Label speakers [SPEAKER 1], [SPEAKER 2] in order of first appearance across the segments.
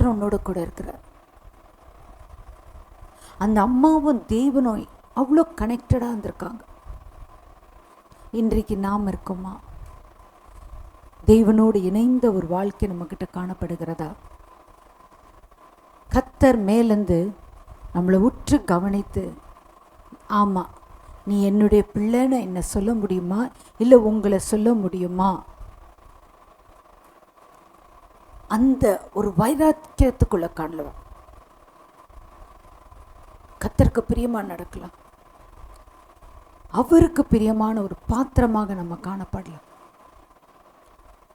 [SPEAKER 1] கர்த்தர் உன்னோட கூட இருக்கிறார். அந்த அம்மாவும் தேவனும் அவ்வளோ கனெக்டடாக இருந்திருக்காங்க. இன்றைக்கு நாம் இருக்கோமா? தேவனோடு இணைந்த ஒரு வாழ்க்கை நம்மக்கிட்ட காணப்படுகிறதா? கர்த்தர் மேலேருந்து நம்மளை உற்று கவனித்து, ஆமாம் நீ என்னுடைய பிள்ளைன்னு என்ன சொல்ல முடியுமா, இல்லை உங்களை சொல்ல முடியுமா? அந்த ஒரு வைராக்கியத்துக்குள்ள காணலாம். கர்த்தருக்கு பிரியமாக நடக்கலாம். அவருக்கு பிரியமான ஒரு பாத்திரமாக நம்ம காணப்படலாம்.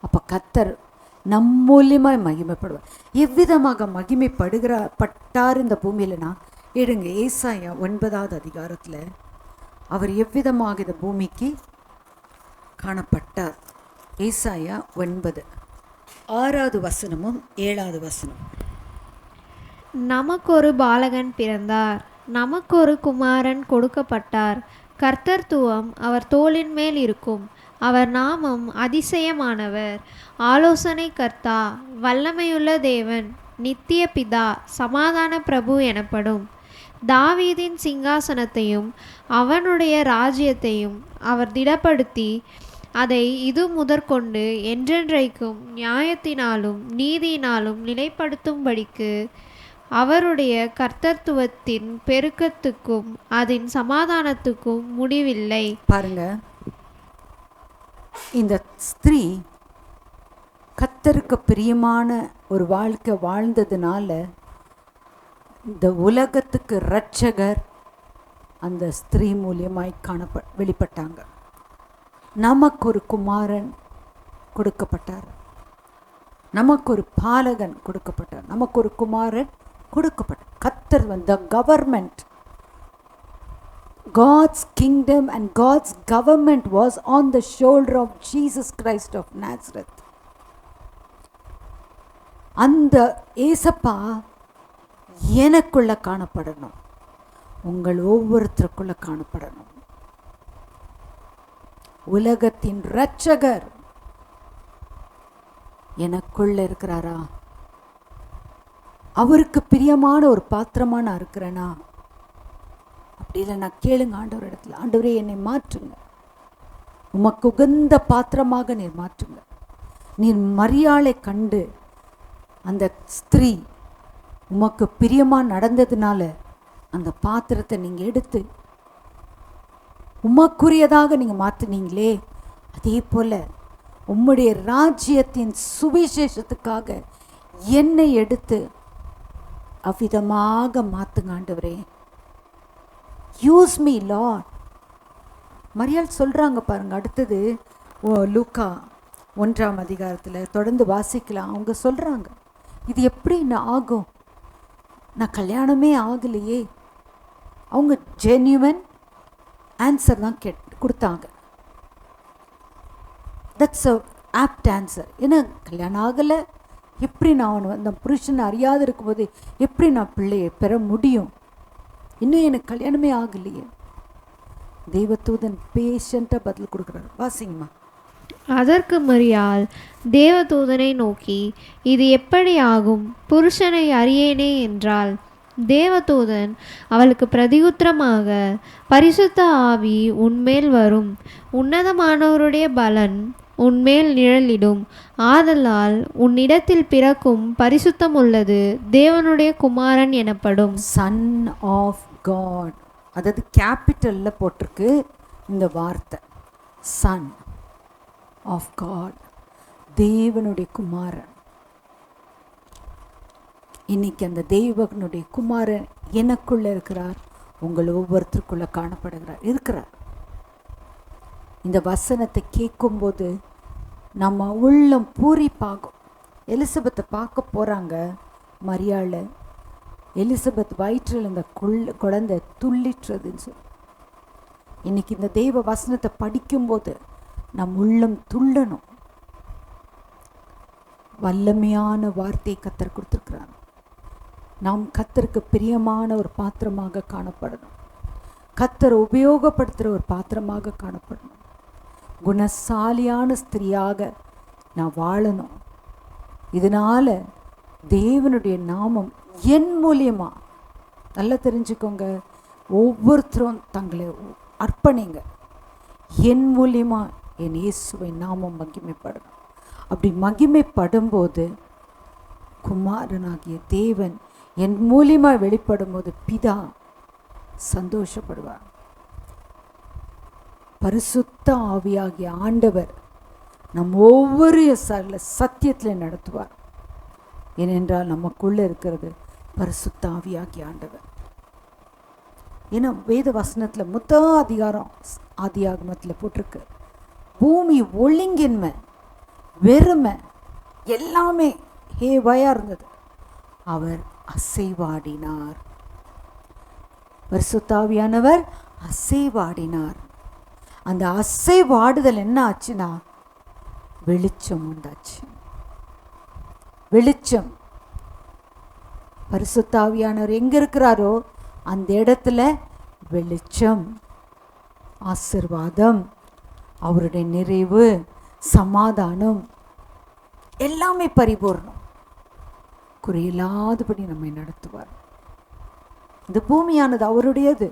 [SPEAKER 1] அப்போ கர்த்தர் நம் மூலியமாக மகிமைப்படுவார். எவ்விதமாக மகிமைப்படுகிறார் இந்த பூமியிலனா, எடுங்க ஏசாயா 9வது அதிகாரத்தில் அவர் எவ்விதமாக இந்த பூமிக்கு காணப்பட்டார். ஏசாயா 9 6வது வசனமும் 7வது வசனம்.
[SPEAKER 2] நமக்கு ஒரு பாலகன் பிறந்தார், நமக்கு ஒரு குமாரன் கொடுக்கப்பட்டார். கர்த்தர்த்துவம் அவர் தோளின் மேல் இருக்கும். அவர் நாமம் அதிசயமானவர், ஆலோசனை கர்த்தா, வல்லமையுள்ள தேவன், நித்திய பிதா, சமாதான பிரபு எனப்படும். தாவீதின் சிங்காசனத்தையும் அவனுடைய ராஜ்யத்தையும் அவர் திடப்படுத்தி அதை இது முதற்கொண்டு என்றென்றைக்கும் நியாயத்தினாலும் நீதியினாலும் நிலைப்படுத்தும்படிக்கு அவருடைய கர்த்தத்துவத்தின் பெருக்கத்துக்கும் அதன் சமாதானத்துக்கும் முடிவில்லை.
[SPEAKER 1] பாருங்க, இந்த ஸ்திரீ கர்த்தருக்கு பிரியமான ஒரு வாழ்க்கை வாழ்ந்ததுனால இந்த உலகத்துக்கு இரட்சகர் அந்த ஸ்திரீ மூலியமாய் வெளிப்பட்டாங்க. நமக்கு ஒரு குமாரன் கொடுக்கப்பட்டார், நமக்கு ஒரு பாலகன் கொடுக்கப்பட்டார், நமக்கு ஒரு குமாரன் கொடுக்கப்பட்டார். கர்த்தர் the government, God's kingdom and God's government was on the shoulder of Jesus Christ of Nazareth. அந்த ஏசப்பா எனக்குள்ள காணப்படணும், உங்கள் ஒவ்வொருத்தருக்குள்ள காணப்படணும். உலகத்தின் இரட்சகர் எனக்குள்ள இருக்கிறாரா? அவருக்கு பிரியமான ஒரு பாத்திரமா நான் இருக்கிறேனா? அப்படி இல்லை, நான் கேளுங்க ஆண்டவர் இடத்துல, ஆண்டவரே என்னை மாற்றுங்க, உமக்கு உகந்த பாத்திரமாக நீர் மாற்றுங்க. நீர் மரியாளை கண்டு அந்த ஸ்திரீ உமக்கு பிரியமாக நடந்ததுனால அந்த பாத்திரத்தை நீங்கள் எடுத்து உமக்குரியதாக நீங்கள் மாற்றினீங்களே, அதே போல் உம்முடைய ராஜ்யத்தின் சுவிசேஷத்துக்காக என்னை எடுத்து அவ்விதமாக மாற்றுங்க ஆண்டவரே. Use me Lord. மரியாள் சொல்கிறாங்க பாருங்க, அடுத்தது லூக்கா 1ஆம் அதிகாரத்தில் தொடர்ந்து வாசிக்கலாம். அவங்க சொல்கிறாங்க, இது எப்படி நான் ஆகும், நான் கல்யாணமே ஆகலையே. அவங்க ஜென்யூவன் ஆன்சர் தான் கொடுத்தாங்க. That's a apt answer. ஏன்னா கல்யாணம் ஆகலை, எப்படி நான் அந்த புருஷனை அறியாது இருக்கும்போது எப்படி நான் பிள்ளையை பெற முடியும்? இன்னும் எனக்கு கல்யாணமே ஆகலையே. தெய்வதூதன் பேஷண்ட்டாக பதில் கொடுக்குறாரு. வாசிங்கம்மா.
[SPEAKER 2] அதற்கு மரியாள் தேவதூதனை நோக்கி, இது எப்படி ஆகும், புருஷனை அறியேனே என்றாள். தேவதூதன் அவளுக்கு பிரதியுத்தரமாக, பரிசுத்த ஆவி உன்மேல் வரும், உன்னதமானவருடைய பலன் உன்மேல் நிழலிடும், ஆதலால் உன்னிடத்தில் பிறக்கும் பரிசுத்தம் உள்ளது தேவனுடைய குமாரன் எனப்படும்.
[SPEAKER 1] சன் ஆஃப் காட், அதாவது கேபிட்டலில் போட்டிருக்கு இந்த வார்த்தை, சன் ஆஃப் காட், தேவனுடைய குமாரன். இன்னைக்கு அந்த தேவனுடைய குமாரன் எனக்குள்ள இருக்கிறார், உங்கள் ஒவ்வொருத்தருக்குள்ள காணப்படுகிறார், இருக்கிறார். இந்த வசனத்தை கேட்கும்போது நம்ம உள்ளம் பூரிப்பாகும். எலிசபெத்தை பார்க்க போகிறாங்க மரியாள். எலிசபெத் வயிற்றில் இந்த குழந்தை துள்ளிட்டுறதுன்னு சொல்லி, இன்னைக்கு இந்த தெய்வ வசனத்தை படிக்கும்போது நம் உள்ளம் துள்ளணும். வல்லமையான வார்த்தையை கர்த்தர் கொடுத்துருக்கிறாங்க. நாம் கர்த்தருக்கு பிரியமான ஒரு பாத்திரமாக காணப்படணும், கர்த்தர் உபயோகப்படுத்துகிற ஒரு பாத்திரமாக காணப்படணும், குணசாலியான ஸ்திரியாக நான் வாழணும். இதனால் தேவனுடைய நாமம் என் மூலியமா, நல்லா தெரிஞ்சுக்கோங்க, ஒவ்வொருத்தரும் தங்களை அர்ப்பணிங்க. என் மூலியமா என் இயேசுவை நாமம் மகிமைப்படணும். அப்படி மகிமைப்படும்போது குமாரனாகிய தேவன் என் மூலியமா வெளிப்படும் போது பிதா சந்தோஷப்படுவார். பரிசுத்த ஆவியாகிய ஆண்டவர் நம் ஒவ்வொரு சத்தியத்தில் நடத்துவார். ஏனென்றால் நமக்குள்ள இருக்கிறது பரிசுத்த ஆவியாகிய ஆண்டவர். ஏன்னா வேத வசனத்தில் முதல் அதிகாரம் ஆதியாகமத்தில் போட்டிருக்கு, பூமி ஒழுங்கின்மை, வெறுமை, எல்லாமே ஹேவாயா இருந்தது. அவர் அசைவாடினார். பரிசுத்த ஆவியானவர் அசைவாடினார். அந்த அசைவாடுதல் என்ன ஆச்சுன்னா வெளிச்சம் உண்டாச்சு. வெளிச்சம். பரிசுத்த ஆவியானவர் எங்க இருக்கிறாரோ அந்த இடத்துல வெளிச்சம், ஆசீர்வாதம், அவருடைய நிறைவு, சமாதானம் எல்லாமே பரிபூர்ணம். குறையில்லாதபடி நம்மை நடத்துவார். இந்த பூமியானது அவருடையது,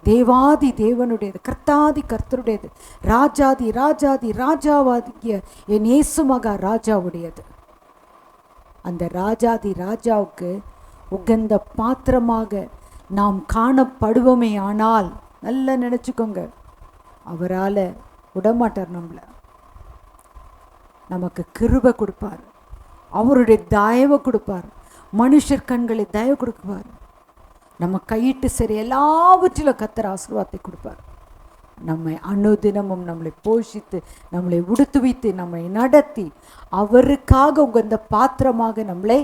[SPEAKER 1] தேவாதி தேவனுடையது, கர்த்தாதி கர்த்தருடையது, ராஜாதி ராஜாதி ராஜாவாதிய என் இயேசு மகா ராஜாவுடையது. அந்த ராஜாதி ராஜாவுக்கு உகந்த பாத்திரமாக நாம் காணப்படுவோமே ஆனால், நல்லா நினச்சிக்கோங்க, அவரால் விடமாட்டார். நம்மளை நமக்கு கிருபை கொடுப்பார், அவருடைய தயவை கொடுப்பார், மனுஷர் கண்களை தயவு கொடுப்பார். நம்ம கையிட்டு சரி எல்லாவற்றிலும் கர்த்தர் ஆசீர்வாதத்தை கொடுப்பார். நம்மை அனுதினமும் நம்மளை போஷித்து, நம்மளை உடுத்துவித்து, நம்மை நடத்தி, அவருக்காக உகந்த பாத்திரமாக நம்மளை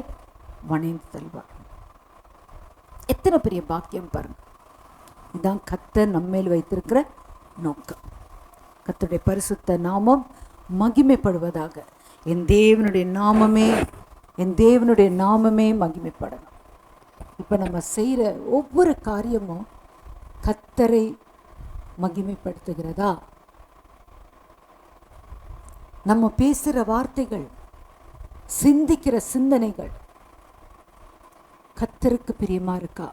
[SPEAKER 1] வணைந்து தருவார். எத்தனை பெரிய பாக்கியம் பாருங்க. இதுதான் கர்த்தர் நம்மேல் வைத்திருக்கிற நோக்கம். கர்த்தருடைய பரிசுத்த நாமம் மகிமைப்படுவதாக. என் தேவனுடைய நாமமே மகிமைப்படணும். இப்போ நம்ம செய்கிற ஒவ்வொரு காரியமும் கர்த்தரை மகிமைப்படுத்துகிறதா? நம்ம பேசுகிற வார்த்தைகள், சிந்திக்கிற சிந்தனைகள் கர்த்தருக்கு பிரியமா இருக்கா?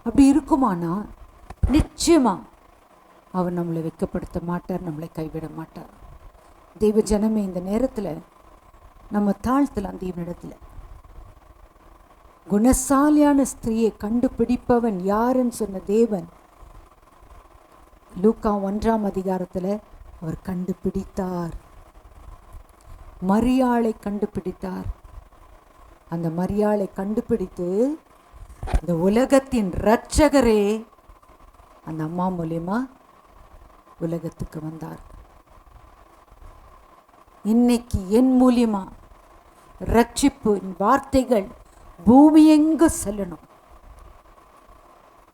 [SPEAKER 1] அப்படி இருக்குமானா நிச்சயமா அவர் நம்மளை வெட்கப்படுத்த மாட்டார், நம்மளை கைவிட மாட்டார். தெய்வ ஜனமே, இந்த நேரத்தில் நம்ம தாழ்த்தலாம். தேவனிடத்தில் குணசாலியான ஸ்திரீயை கண்டுபிடிப்பவன் யாருன்னு சொன்ன தேவன் லூக்கா 1ஆம் அதிகாரத்தில் அவர் கண்டுபிடித்தார். மரியாளை கண்டுபிடித்தார். அந்த மரியாளை கண்டுபிடித்து இந்த உலகத்தின் இரட்சகரே அந்த அம்மா மூலியமா உலகத்துக்கு வந்தார். இன்னைக்கு என் மூலியமா ரட்சிப்பு வார்த்தைகள் பூமி எங்கு செல்லணும்.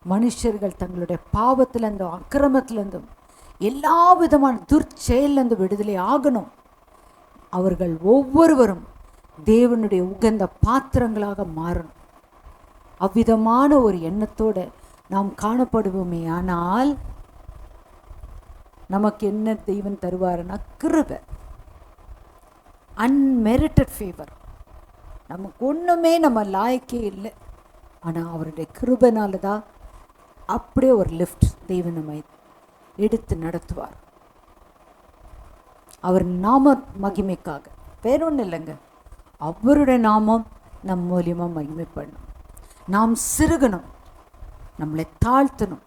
[SPEAKER 1] மனுஷர்கள் தங்களுடைய பாவத்திலிருந்தும் அக்கிரமத்திலிருந்தும் எல்லா விதமான துர்ச்செயலிருந்து விடுதலை ஆகணும். அவர்கள் ஒவ்வொருவரும் தேவனுடைய உகந்த பாத்திரங்களாக மாறணும். அவ்விதமான ஒரு எண்ணத்தோடு நாம் காணப்படுவோமே ஆனால் நமக்கு என்ன தெய்வன் தருவாருன்னா கிருபை, அன்மெரிட்டட் ஃபேவர். நமக்கு ஒன்றுமே நம்ம லாயக்கே இல்லை, ஆனால் அவருடைய கிருபைனால தான் அப்படியே ஒரு லிஃப்ட் தெய்வன் நம்மை எடுத்து நடத்துவார். அவர் நாம மகிமைக்காக, வேற ஒன்றும் இல்லைங்க. அவருடைய நாமம் நம் மூலியமாக மகிமைப்படணும். நாம் சிறுகணும், நம்மளை தாழ்த்தணும்.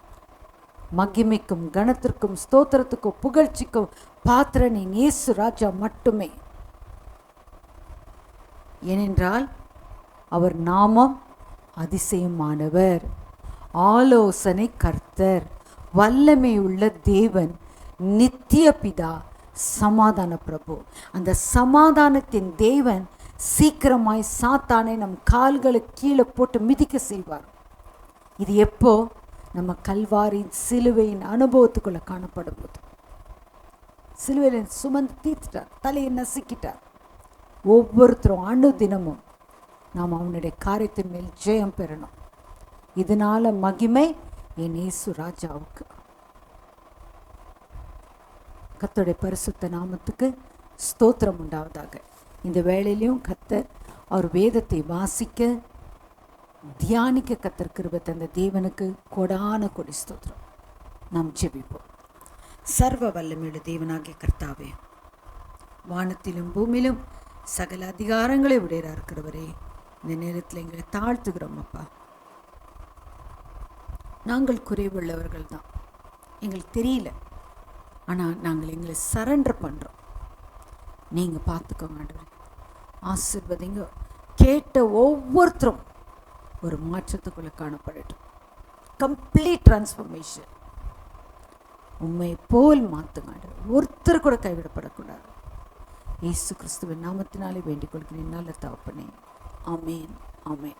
[SPEAKER 1] மகிமைக்கும் கணத்திற்கும் ஸ்தோத்திரத்துக்கும் புகழ்ச்சிக்கும் பாத்திரனின் இயேசு ராஜா மட்டுமே. ஏனென்றால் அவர் நாமம் அதிசயமானவர், ஆலோசனை கர்த்தர், வல்லமை உள்ள தேவன், நித்திய பிதா, சமாதான பிரபு. அந்த சமாதானத்தின் தேவன் சீக்கிரமாய் சாத்தானை நம் கால்களுக்கு கீழே போட்டு மிதிக்க செய்வார். இது எப்போ? நம்ம கல்வாரின் சிலுவையின் அனுபவத்துக்குள்ள காணப்படும் போது. சிலுவையில் சுமந்து தீர்த்துட்டார், தலையை நசுக்கிட்டார். ஒவ்வொருத்தரும் அனுதினமும் நாம் அவனுடைய காரியத்தின் மேல் ஜெயம் பெறணும். இதனால மகிமை என் இயேசு ராஜாவுக்கு. கர்த்தருடைய பரிசுத்த நாமத்துக்கு ஸ்தோத்திரம் உண்டாவதாக. இந்த வேளையிலையும் கர்த்தர் அவர் வேதத்தை வாசிக்க தியானிக்க கர்த்தர் கிருபை தந்த தேவனுக்கு கொடான கொடி ஸ்தோத்திரம். நாம் ஜெபிப்போம். சர்வ வல்லமையுள்ள தேவனாகிய கர்த்தாவே, வானத்திலும் பூமியிலும் சகல அதிகாரங்களை உடையரா இருக்கிறவரே, இந்த நேரத்தில் எங்களை தாழ்த்துகிறோம் அப்பா. நாங்கள் குறைவுள்ளவர்கள் தான், எங்களுக்கு தெரியல. ஆனால் நாங்கள் எங்களை சரண்டர் பண்ணுறோம். நீங்கள் பார்த்துக்கோங்க ஆண்டவரே, ஆசீர்வதிங்க. கேட்ட ஒவ்வொருத்தரும் ஒரு மாற்றத்துக்குள்ளே காணப்படட்டும். Complete transformation. உண்மை போல் மாற்றுங்க ஆண்டவரே. ஒருத்தர் கூட கைவிடப்படக்கூடாது. இயேசு கிறிஸ்துவின் நாமத்தினாலே வேண்டிக் கொள்கிறேன் நல்ல தகப்பனே. ஆமேன், ஆமேன்.